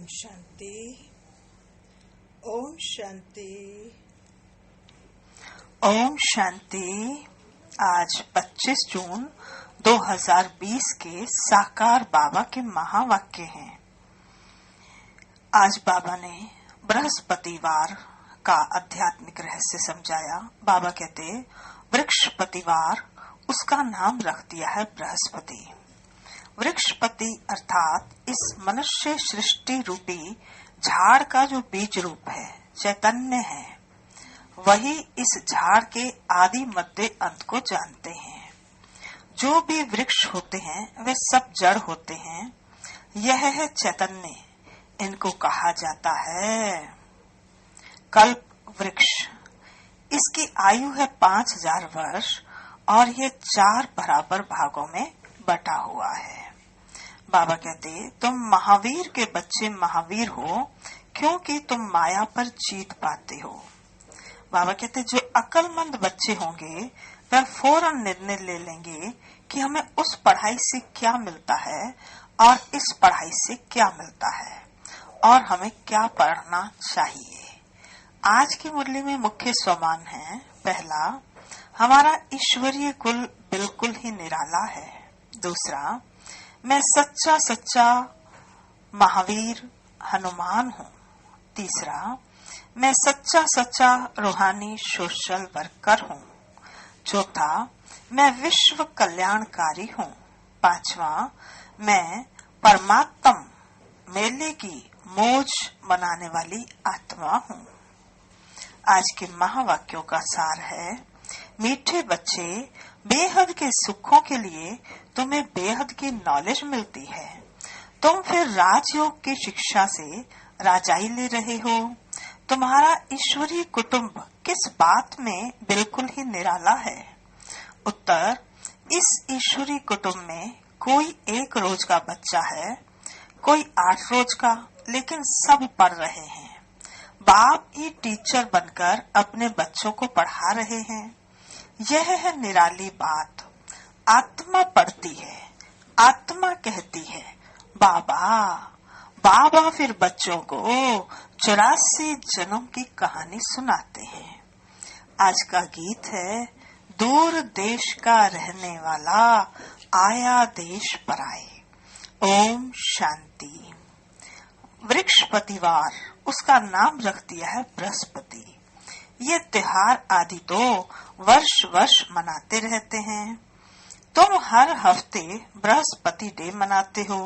ओम शांति। ओम शांति। ओम शांति। आज 25 जून 2020 के साकार बाबा के महावाक्य हैं। आज बाबा ने बृहस्पतिवार का आध्यात्मिक रहस्य समझाया। बाबा कहते वृक्षपतिवार, उसका नाम रख दिया है बृहस्पति। वृक्षपति अर्थात इस मनुष्य सृष्टि रूपी झाड़ का जो बीज रूप है, चैतन्य है, वही इस झाड़ के आदि मध्य अंत को जानते हैं। जो भी वृक्ष होते हैं वे सब जड़ होते हैं। यह है चैतन्य, इनको कहा जाता है कल्प वृक्ष। इसकी आयु है 5000 वर्ष और ये 4 बराबर भागों में बटा हुआ है। बाबा कहते तुम महावीर के बच्चे महावीर हो क्योंकि तुम माया पर जीत पाते हो। बाबा कहते जो अक्लमंद बच्चे होंगे वह फौरन निर्णय ले लेंगे कि हमें उस पढ़ाई से क्या मिलता है और इस पढ़ाई से क्या मिलता है और हमें क्या पढ़ना चाहिए। आज की मुरली में मुख्य स्वमान है। पहला, हमारा ईश्वरीय कुल बिल्कुल ही निराला है। दूसरा, मैं सच्चा सच्चा महावीर हनुमान हूँ। तीसरा, मैं सच्चा सच्चा रूहानी सोशल वर्कर हूँ। चौथा, मैं विश्व कल्याणकारी हूँ। पांचवा, मैं परमात्म मेले की मौज मनाने वाली आत्मा हूँ। आज के महावाक्यों का सार है, मीठे बच्चे, बेहद के सुखों के लिए तुम्हें बेहद की नॉलेज मिलती है। तुम फिर राजयोग की शिक्षा से राजाई ले रहे हो। तुम्हारा ईश्वरीय कुटुंब किस बात में बिल्कुल ही निराला है। उत्तर, इस ईश्वरीय कुटुंब में कोई 1 रोज का बच्चा है, कोई 8 रोज का, लेकिन सब पढ़ रहे हैं। बाप ही टीचर बनकर अपने बच्चों को पढ़ा रहे हैं। यह है निराली बात। आत्मा पढ़ती है, आत्मा कहती है बाबा। बाबा फिर बच्चों को 84 जन्म की कहानी सुनाते हैं। आज का गीत है, दूर देश का रहने वाला आया देश पर आए। ओम शांति। वृक्षपतिवार, उसका नाम रख दिया है बृहस्पति। ये त्योहार आदि तो वर्ष वर्ष मनाते रहते हैं। तुम हर हफ्ते बृहस्पति डे मनाते हो।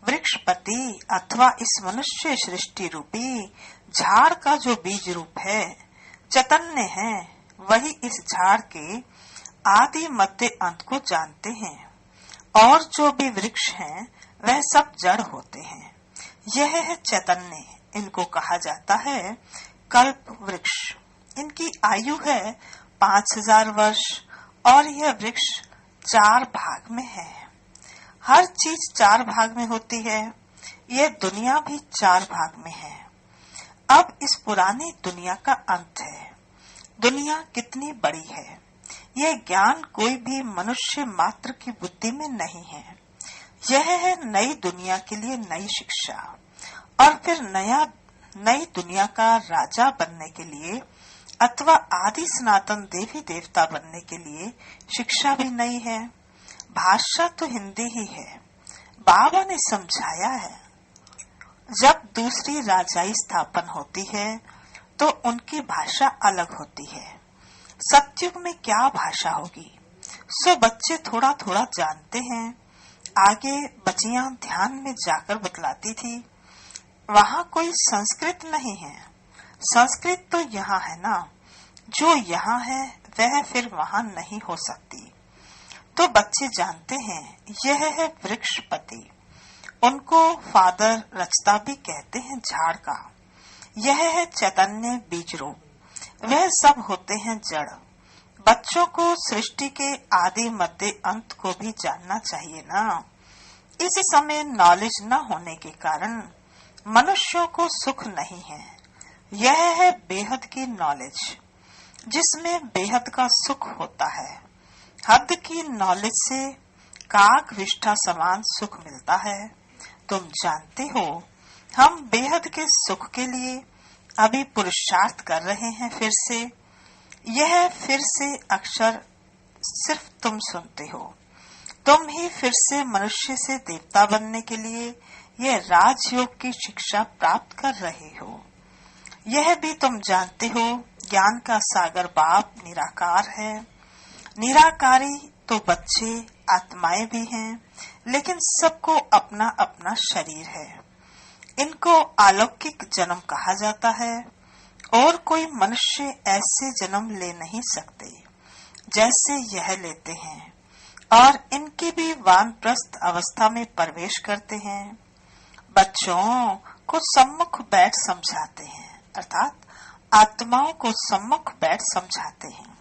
वृक्षपति अथवा इस मनुष्य सृष्टि रूपी झाड़ का जो बीज रूप है, चैतन्य है, वही इस झाड़ के आदि मध्य अंत को जानते हैं। और जो भी वृक्ष हैं वह सब जड़ होते हैं। यह है चैतन्य, इनको कहा जाता है कल्प वृक्ष। इनकी आयु है 5000 वर्ष और यह वृक्ष 4 भाग में है। हर चीज 4 भाग में होती है। यह दुनिया भी 4 भाग में है। अब इस पुरानी दुनिया का अंत है। दुनिया कितनी बड़ी है, यह ज्ञान कोई भी मनुष्य मात्र की बुद्धि में नहीं है। यह है नई दुनिया के लिए नई शिक्षा, और फिर नई दुनिया का राजा बनने के लिए अथवा आदि सनातन देवी देवता बनने के लिए शिक्षा भी नई है। भाषा तो हिंदी ही है। बाबा ने समझाया है, जब दूसरी राजाई स्थापन होती है तो उनकी भाषा अलग होती है। सतयुग में क्या भाषा होगी, सो बच्चे थोड़ा थोड़ा जानते हैं। आगे बच्चियां ध्यान में जाकर बतलाती थी, वहाँ कोई संस्कृत नहीं है। संस्कृत तो यहाँ है ना, जो यहाँ है वह फिर वहाँ नहीं हो सकती। तो बच्चे जानते हैं यह है वृक्षपति। उनको फादर रचता भी कहते हैं झाड़ का। यह है चैतन्य बीज रूप। वह सब होते हैं जड़। बच्चों को सृष्टि के आदि मध्य अंत को भी जानना चाहिए ना। इस समय नॉलेज न होने के कारण मनुष्यों को सुख नहीं है। यह है बेहद की नॉलेज, जिसमें बेहद का सुख होता है। हद की नॉलेज से काक विष्ठा समान सुख मिलता है। तुम जानते हो हम बेहद के सुख के लिए अभी पुरुषार्थ कर रहे हैं। यह फिर से अक्षर सिर्फ तुम सुनते हो। तुम ही फिर से मनुष्य से देवता बनने के लिए यह राजयोग की शिक्षा प्राप्त कर रहे हो। यह भी तुम जानते हो, ज्ञान का सागर बाप निराकार है। निराकारी तो बच्चे आत्माएं भी हैं, लेकिन सबको अपना अपना शरीर है। इनको अलौकिक जन्म कहा जाता है और कोई मनुष्य ऐसे जन्म ले नहीं सकते जैसे यह लेते हैं, और इनकी भी वानप्रस्थ अवस्था में प्रवेश करते हैं। बच्चों को सम्मुख बैठ समझाते हैं, अर्थात आत्माओं को सम्मुख बैठ समझाते हैं,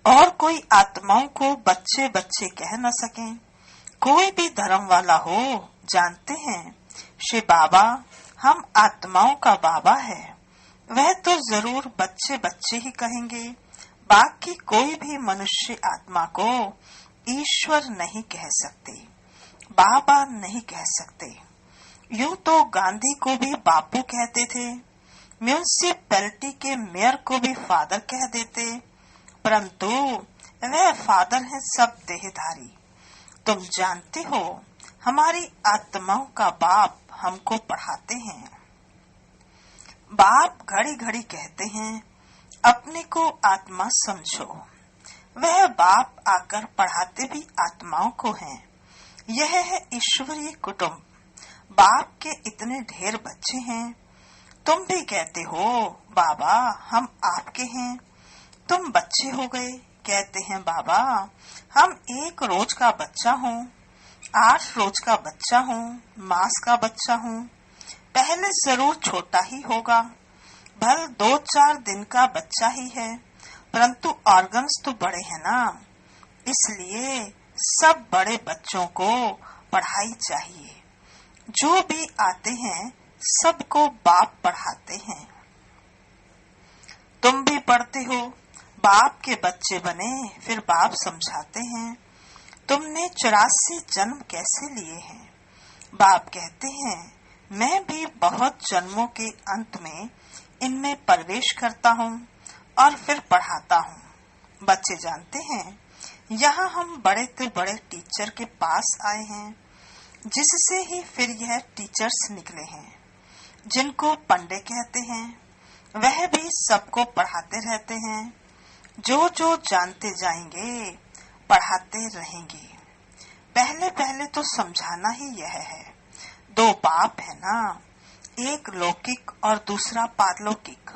और कोई आत्माओं को बच्चे बच्चे कह न सके। कोई भी धर्म वाला हो, जानते हैं श्री बाबा हम आत्माओं का बाबा है, वह तो जरूर बच्चे बच्चे ही कहेंगे। बाकी कोई भी मनुष्य आत्मा को ईश्वर नहीं कह सकते, बाबा नहीं कह सकते। यूं तो गांधी को भी बापू कहते थे, म्यूनिसिपैलिटी के मेयर को भी फादर कह देते, परंतु वह फादर है सब देहधारी। तुम जानते हो हमारी आत्माओं का बाप हमको पढ़ाते हैं। बाप घड़ी घड़ी कहते हैं अपने को आत्मा समझो। वह बाप आकर पढ़ाते भी आत्माओं को हैं। यह है ईश्वरीय कुटुंब। बाप के इतने ढेर बच्चे हैं। तुम भी कहते हो बाबा हम आपके हैं। तुम बच्चे हो गए, कहते हैं बाबा हम 1 रोज का बच्चा हूँ, 8 रोज का बच्चा हूँ, मास का बच्चा हूँ। पहले जरूर छोटा ही होगा, भल 2-4 दिन का बच्चा ही है, परंतु ऑर्गन्स तो बड़े हैं ना, इसलिए सब बड़े बच्चों को पढ़ाई चाहिए। जो भी आते हैं सबको बाप पढ़ाते हैं। तुम भी पढ़ते हो, बाप के बच्चे बने फिर बाप समझाते हैं। तुमने 84 जन्म कैसे लिए हैं? बाप कहते हैं मैं भी बहुत जन्मों के अंत में इनमें प्रवेश करता हूँ और फिर पढ़ाता हूँ। बच्चे जानते हैं यहाँ हम बड़े से बड़े टीचर के पास आए हैं, जिससे ही फिर यह टीचर्स निकले हैं, जिनको पंडे कहते हैं। वह भी सबको पढ़ाते रहते हैं। जो जो जानते जाएंगे पढ़ाते रहेंगे। पहले पहले तो समझाना ही यह है, 2 बाप है ना, एक लौकिक और दूसरा पारलौकिक।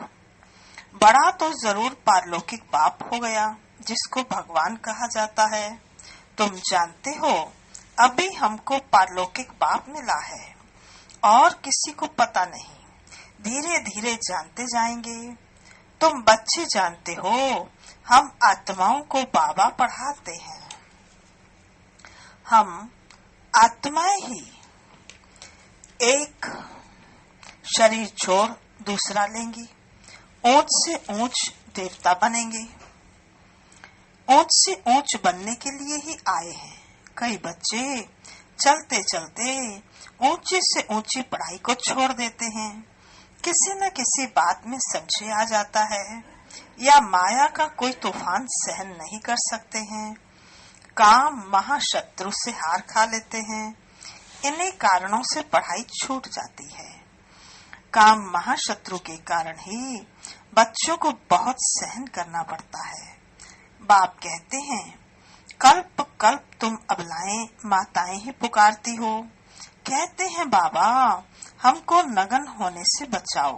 बड़ा तो जरूर पारलौकिक बाप हो गया, जिसको भगवान कहा जाता है। तुम जानते हो अभी हमको पारलौकिक बाप मिला है और किसी को पता नहीं। धीरे धीरे जानते जाएंगे। तुम बच्चे जानते हो हम आत्माओं को बाबा पढ़ाते हैं। हम आत्माएं ही एक शरीर छोड़ दूसरा लेंगी, ऊंच से ऊंच देवता बनेंगे। ऊंच से ऊंच बनने के लिए ही आए हैं। कई बच्चे चलते चलते ऊंची से ऊंची पढ़ाई को छोड़ देते हैं। किसी न किसी बात में संशय आ जाता है, या माया का कोई तूफान सहन नहीं कर सकते हैं। काम महाशत्रु से हार खा लेते हैं। इन्हीं कारणों से पढ़ाई छूट जाती है। काम महाशत्रु के कारण ही बच्चों को बहुत सहन करना पड़ता है। बाप कहते हैं कल्प कल्प तुम अबलाएं माताएं ही पुकारती हो। कहते हैं बाबा हमको नगन होने से बचाओ।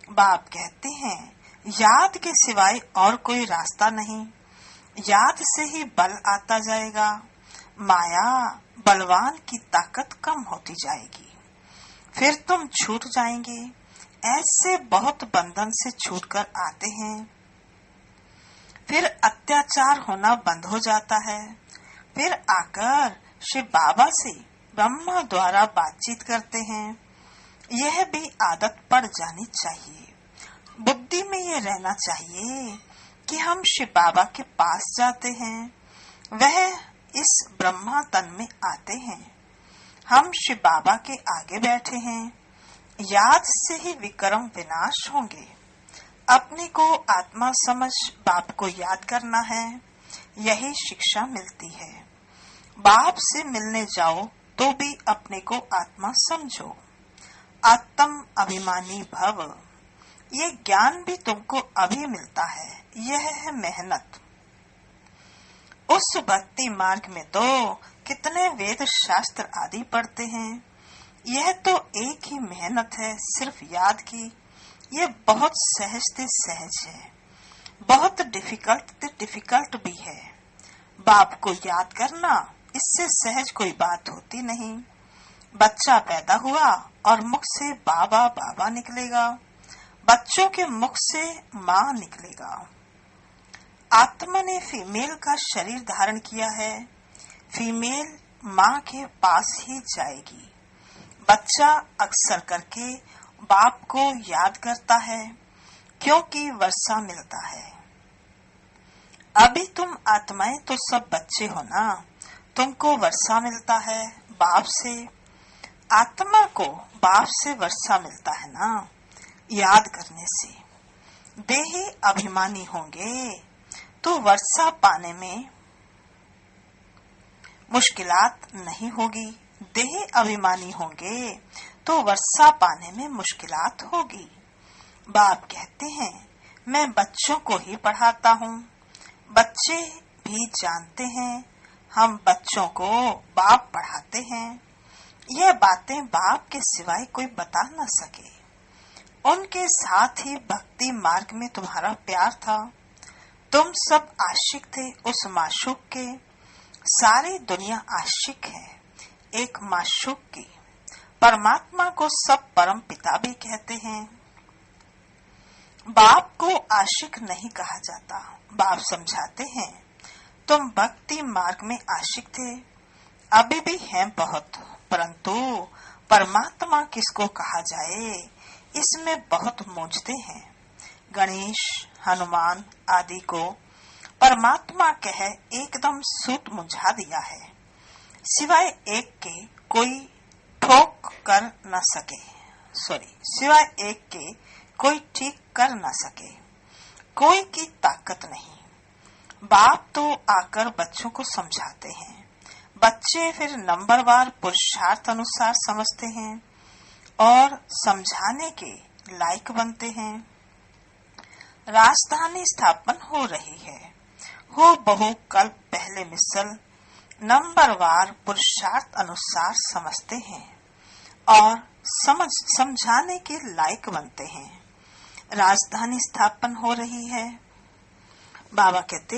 बाप कहते हैं याद के सिवाय और कोई रास्ता नहीं। याद से ही बल आता जाएगा। माया बलवान की ताकत कम होती जाएगी, फिर तुम छूट जाएंगे। ऐसे बहुत बंधन से छूटकर आते हैं, फिर अत्याचार होना बंद हो जाता है। फिर आकर शिव बाबा से ब्रह्मा द्वारा बातचीत करते हैं। यह भी आदत पड़ जानी चाहिए। बुद्धि में ये रहना चाहिए कि हम शिव बाबा के पास जाते हैं, वह इस ब्रह्मा तन में आते हैं। हम शिव बाबा के आगे बैठे हैं। याद से ही विक्रम विनाश होंगे। अपने को आत्मा समझ बाप को याद करना है, यही शिक्षा मिलती है। बाप से मिलने जाओ तो भी अपने को आत्मा समझो। आत्म अभिमानी भव, ये ज्ञान भी तुमको अभी मिलता है। यह है मेहनत। उस भक्ति मार्ग में तो कितने वेद शास्त्र आदि पढ़ते हैं। यह तो एक ही मेहनत है, सिर्फ याद की। ये बहुत सहज से सहज है, बहुत डिफिकल्ट भी है। बाप को याद करना, इससे सहज कोई बात होती नहीं। बच्चा पैदा हुआ और मुख से बाबा बाबा निकलेगा, बच्चों के मुख से माँ निकलेगा। आत्मा ने फीमेल का शरीर धारण किया है, फीमेल माँ के पास ही जाएगी। बच्चा अक्सर करके बाप को याद करता है, क्योंकि वर्षा मिलता है। अभी तुम आत्माएं तो सब बच्चे हो ना, तुमको वर्षा मिलता है बाप से। आत्मा को बाप से वर्षा मिलता है ना, याद करने से। देही अभिमानी होंगे तो वर्षा पाने में मुश्किलात नहीं होगी। देही अभिमानी होंगे तो वर्षा पाने में मुश्किलात होगी। बाप कहते हैं, मैं बच्चों को ही पढ़ाता हूँ। बच्चे भी जानते हैं हम बच्चों को बाप पढ़ाते हैं। यह बातें बाप के सिवाय कोई बता न सके। उनके साथ ही भक्ति मार्ग में तुम्हारा प्यार था। तुम सब आशिक थे उस माशूक के। सारी दुनिया आशिक है एक माशूक की। परमात्मा को सब परम पिता भी कहते हैं। बाप को आशिक नहीं कहा जाता। बाप समझाते हैं, तुम भक्ति मार्ग में आशिक थे, अभी भी हैं बहुत, परंतु परमात्मा किसको कहा जाए, इसमें बहुत मूंझते हैं। गणेश, हनुमान आदि को परमात्मा कह एकदम सूत मुझा दिया है। सिवाय एक के कोई ठोक कर न सके, सिवाय एक के कोई ठीक कर न सके। कोई की ताकत नहीं। बाप तो आकर बच्चों को समझाते हैं। बच्चे फिर नंबरवार पुरुषार्थ अनुसार समझते हैं और समझाने के लायक बनते हैं। राजधानी स्थापन हो रही है। हो बहु कल्प पहले मिसल नंबरवार पुरुषार्थ अनुसार समझते हैं और समझाने के लायक बनते हैं। राजधानी स्थापन हो रही है। बाबा कहते,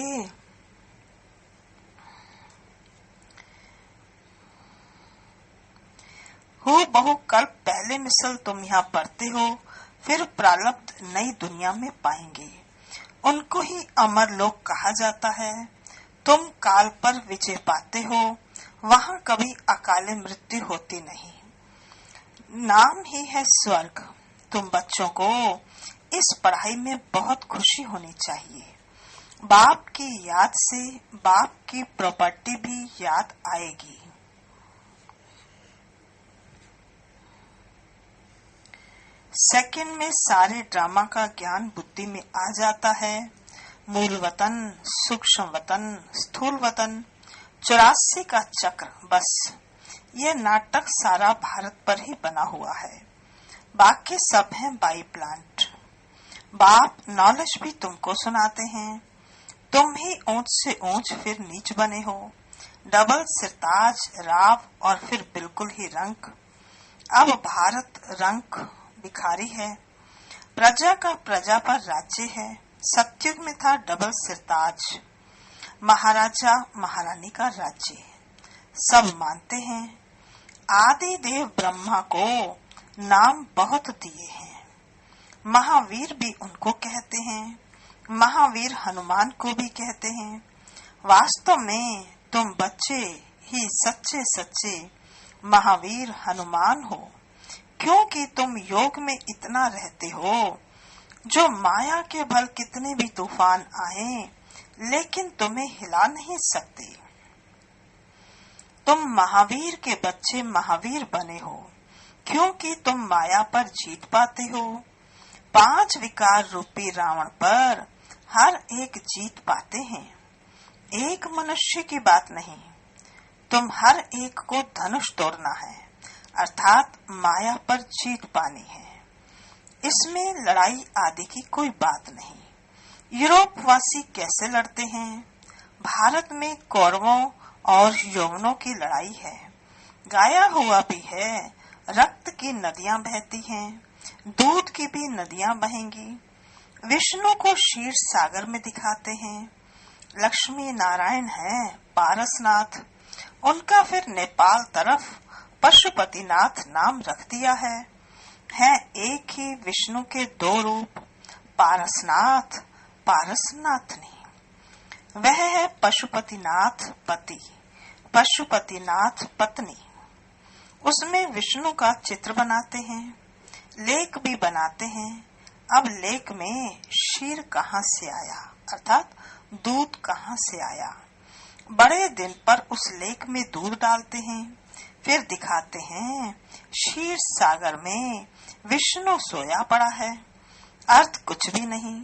हो बहु कल्प पहले मिसल तुम यहाँ पढ़ते हो, फिर प्रारब्ध नई दुनिया में पाएंगे। उनको ही अमर लोक कहा जाता है। तुम काल पर विजय पाते हो, वहाँ कभी अकाले मृत्यु होती नहीं। नाम ही है स्वर्ग। तुम बच्चों को इस पढ़ाई में बहुत खुशी होनी चाहिए। बाप की याद से बाप की प्रॉपर्टी भी याद आएगी। सेकंड में सारे ड्रामा का ज्ञान बुद्धि में आ जाता है। मूल वतन, सूक्ष्म वतन, स्थूल वतन, 84 का चक्र, बस ये नाटक सारा भारत पर ही बना हुआ है। बाकी सब है बाई प्लांट। बाप नॉलेज भी तुमको सुनाते हैं। तुम ही ऊंच से ऊंच फिर नीच बने हो। डबल सिरताज, राव और फिर बिल्कुल ही रंक। अब भारत रंक भिखारी है। प्रजा का प्रजा पर राज्य है। सतयुग में था डबल सिरताज, महाराजा महारानी का राज्य। सब मानते हैं। आदि देव ब्रह्मा को नाम बहुत दिए हैं। महावीर भी उनको कहते हैं। महावीर हनुमान को भी कहते हैं। वास्तव में तुम बच्चे ही सच्चे सच्चे महावीर हनुमान हो, क्योंकि तुम योग में इतना रहते हो जो माया के बल कितने भी तूफान आए लेकिन तुम्हें हिला नहीं सकते। तुम महावीर के बच्चे महावीर बने हो, क्योंकि तुम माया पर जीत पाते हो। 5 विकार रूपी रावण पर हर एक जीत पाते हैं। एक मनुष्य की बात नहीं, तुम हर एक को धनुष तोड़ना है, अर्थात माया पर जीत पानी है। इसमें लड़ाई आदि की कोई बात नहीं। यूरोप वासी कैसे लड़ते हैं? भारत में कौरवों और यौवनों की लड़ाई है। गाया हुआ भी है, रक्त की नदियां बहती हैं, दूध की भी नदियां बहेंगी। विष्णु को क्षीर सागर में दिखाते हैं। लक्ष्मी नारायण है पारसनाथ, उनका फिर नेपाल तरफ पशुपतिनाथ नाम रख दिया है एक ही विष्णु के 2 रूप, पारसनाथ पारसनाथ नहीं। वह है पशुपतिनाथ पति, पशुपतिनाथ पत्नी। उसमें विष्णु का चित्र बनाते हैं, लेख भी बनाते हैं। अब लेख में क्षीर कहाँ से आया, अर्थात दूध कहाँ से आया? बड़े दिन पर उस लेख में दूध डालते हैं, फिर दिखाते हैं क्षीर सागर में विष्णु सोया पड़ा है। अर्थ कुछ भी नहीं।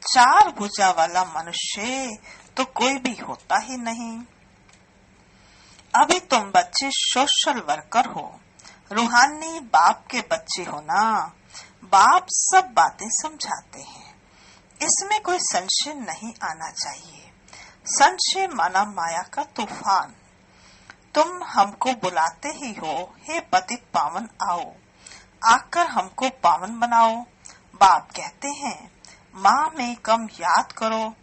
4 भुजा वाला मनुष्य तो कोई भी होता ही नहीं। अभी तुम बच्चे सोशल वर्कर हो, रूहानी बाप के बच्चे हो ना। बाप सब बातें समझाते हैं, इसमें कोई संशय नहीं आना चाहिए। संशय माना माया का तूफान। तुम हमको बुलाते ही हो, हे पतित पावन आओ, आकर हमको पावन बनाओ। बाप कहते हैं माँ में कम याद करो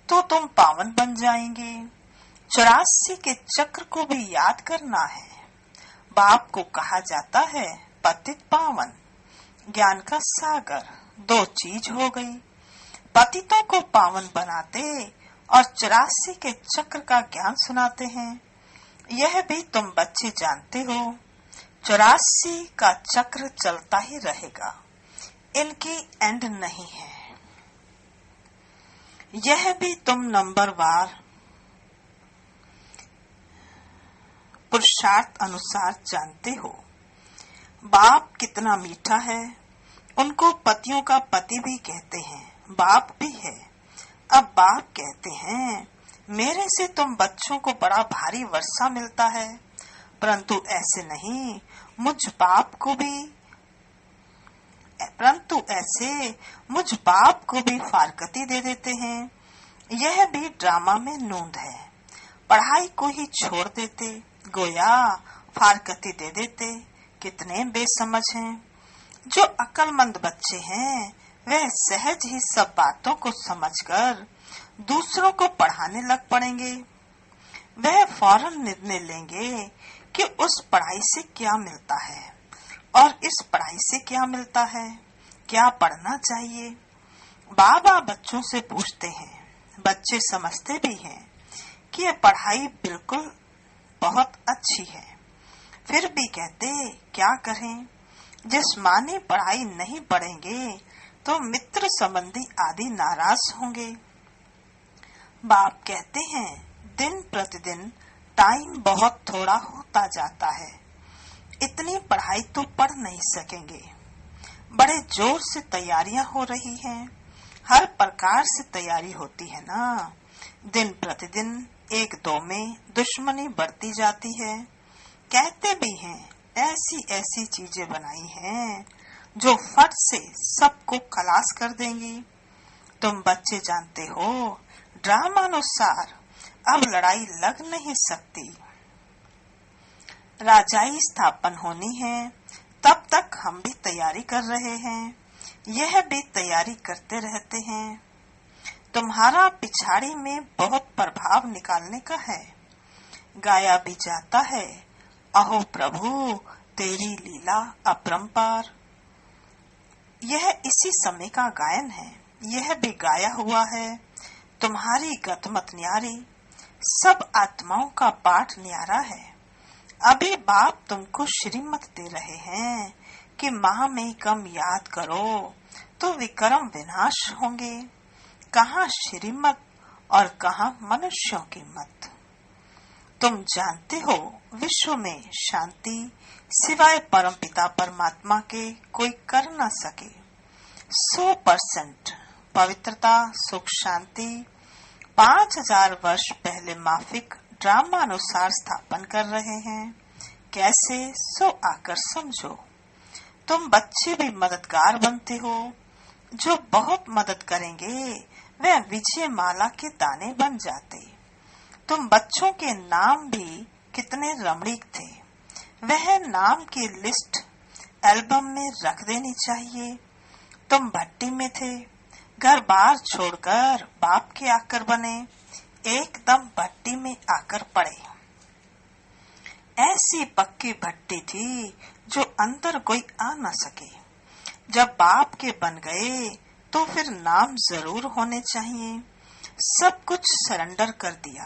तो तुम पावन बन जाएंगे। 84 के चक्र को भी याद करना है। बाप को कहा जाता है पतित पावन, ज्ञान का सागर। 2 चीज हो गई। पतितों को पावन बनाते और 84 के चक्र का ज्ञान सुनाते हैं। यह भी तुम बच्चे जानते हो। 84 का चक्र चलता ही रहेगा, इनकी एंड नहीं है। यह भी तुम नंबरवार पुरुषार्थ अनुसार जानते हो। बाप कितना मीठा है, उनको पतियों का पति भी कहते हैं, बाप भी है। अब बाप कहते हैं मेरे से तुम बच्चों को बड़ा भारी वर्षा मिलता है, परंतु ऐसे नहीं, मुझ बाप को भी फारकती दे देते हैं। यह भी ड्रामा में नूंद है। पढ़ाई को ही छोड़ देते, गोया फारकती दे देते। कितने बेसमझ हैं। जो अक्लमंद बच्चे हैं वह सहज ही सब बातों को समझकर दूसरों को पढ़ाने लग पड़ेंगे। वह फौरन निर्णय लेंगे कि उस पढ़ाई से क्या मिलता है और इस पढ़ाई से क्या मिलता है, क्या पढ़ना चाहिए। बाबा बच्चों से पूछते हैं, बच्चे समझते भी हैं कि यह पढ़ाई बिल्कुल बहुत अच्छी है, फिर भी कहते क्या करें। जिस्मानी पढ़ाई नहीं पढ़ेंगे तो मित्र संबंधी आदि नाराज होंगे। बाप कहते हैं दिन प्रतिदिन टाइम बहुत थोड़ा होता जाता है, इतनी पढ़ाई तो पढ़ नहीं सकेंगे। बड़े जोर से तैयारियां हो रही हैं, हर प्रकार से तैयारी होती है ना। दिन प्रतिदिन 1-2 में दुश्मनी बढ़ती जाती है। कहते भी हैं ऐसी ऐसी चीजें बनाई हैं जो फट से सबको खलास कर देंगी। तुम बच्चे जानते हो ड्रामानुसार अब लड़ाई लग नहीं सकती। राजाई स्थापन होनी है, तब तक हम भी तैयारी कर रहे हैं, यह भी तैयारी करते रहते हैं। तुम्हारा पिछाड़ी में बहुत प्रभाव निकालने का है। गाया भी जाता है अहो प्रभु तेरी लीला अपरंपार। यह इसी समय का गायन है, यह भी गाया हुआ है। तुम्हारी गतमत न्यारी, सब आत्माओं का पाठ न्यारा है। अभी बाप तुमको श्रीमत दे रहे हैं कि माँ में कम याद करो तो विक्रम विनाश होंगे। कहाँ श्रीमत और कहाँ मनुष्यों की मत। तुम जानते हो विश्व में शांति सिवाय परमपिता परमात्मा के कोई कर न सके। 100% पवित्रता सुख शांति 5000 वर्ष पहले माफिक ड्रामानुसार स्थापन कर रहे हैं। कैसे सो आकर समझो। तुम बच्चे भी मददगार बनते हो। जो बहुत मदद करेंगे वे विजय माला के दाने बन जाते। तुम बच्चों के नाम भी कितने रमणीक थे। वह नाम की लिस्ट एल्बम में रख देनी चाहिए। तुम भट्टी में थे, घर बार छोड़कर बाप के आकर बने, एकदम भट्टी में आकर पड़े। ऐसी पक्की भट्टी थी जो अंदर कोई आ न सके। जब बाप के बन गए तो फिर नाम जरूर होने चाहिए। सब कुछ सरेंडर कर दिया,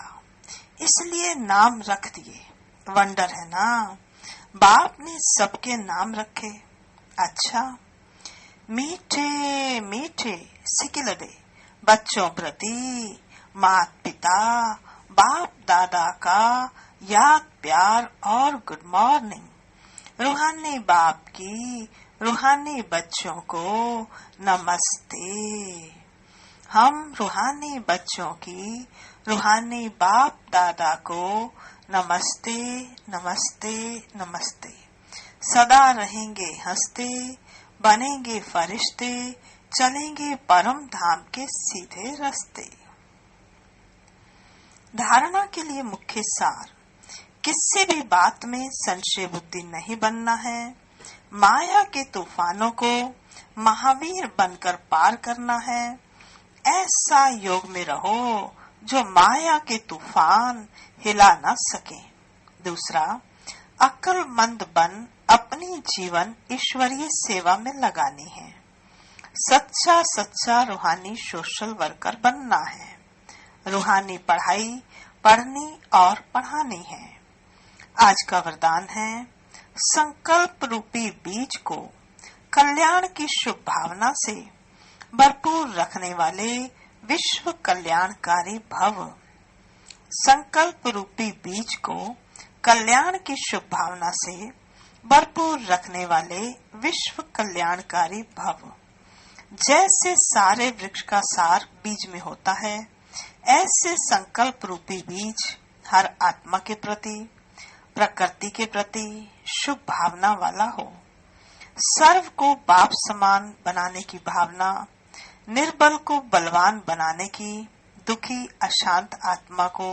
इसलिए नाम रख दिए। वंडर है ना, बाप ने सबके नाम रखे। अच्छा, मीठे मीठे सिकिलदे बच्चों प्रति माता पिता बाप दादा का याद प्यार और गुड मॉर्निंग। रूहानी बाप की रूहानी बच्चों को नमस्ते। हम रूहानी बच्चों की रूहानी बाप दादा को नमस्ते नमस्ते नमस्ते। सदा रहेंगे हंसते, बनेंगे फरिश्ते, चलेंगे परम धाम के सीधे रास्ते। धारणा के लिए मुख्य सार। किसी भी बात में संशय बुद्धि नहीं बनना है। माया के तूफानों को महावीर बनकर पार करना है। ऐसा योग में रहो जो माया के तूफान हिला न सके। दूसरा, अक्लमंद बन अपनी जीवन ईश्वरीय सेवा में लगानी है। सच्चा सच्चा रूहानी सोशल वर्कर बनना है। रूहानी पढ़ाई पढ़नी और पढ़ानी है। आज का वरदान है, संकल्प रूपी बीज को कल्याण की शुभ भावना से भरपूर रखने वाले विश्व कल्याणकारी भव। संकल्प रूपी बीज को कल्याण की शुभ भावना से भरपूर रखने वाले विश्व कल्याणकारी भव। जैसे सारे वृक्ष का सार बीज में होता है, ऐसे संकल्प रूपी बीज हर आत्मा के प्रति प्रकृति के प्रति शुभ भावना वाला हो। सर्व को बाप समान बनाने की भावना, निर्बल को बलवान बनाने की, दुखी अशांत आत्मा को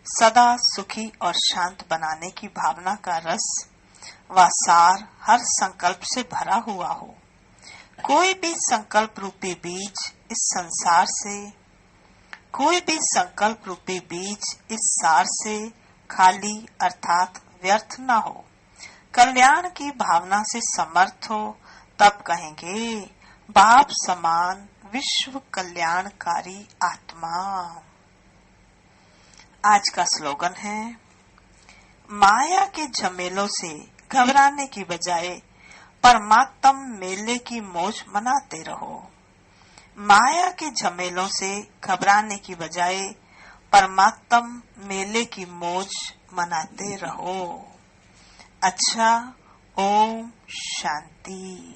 सदा सुखी और शांत बनाने की भावना का रस व सार हर संकल्प से भरा हुआ हो। कोई भी संकल्प रूपी बीज इस संसार से, कोई भी संकल्प रूपी बीज इस सार से खाली अर्थात व्यर्थ न हो। कल्याण की भावना से समर्थ हो, तब कहेंगे बाप समान विश्व कल्याणकारी आत्मा। आज का स्लोगन है, माया के झमेलों से घबराने की बजाय परमात्म मेले की मौज मनाते रहो। माया के झमेलों से घबराने की बजाय परमात्म मेले की मौज मनाते रहो। अच्छा, ओम शांति।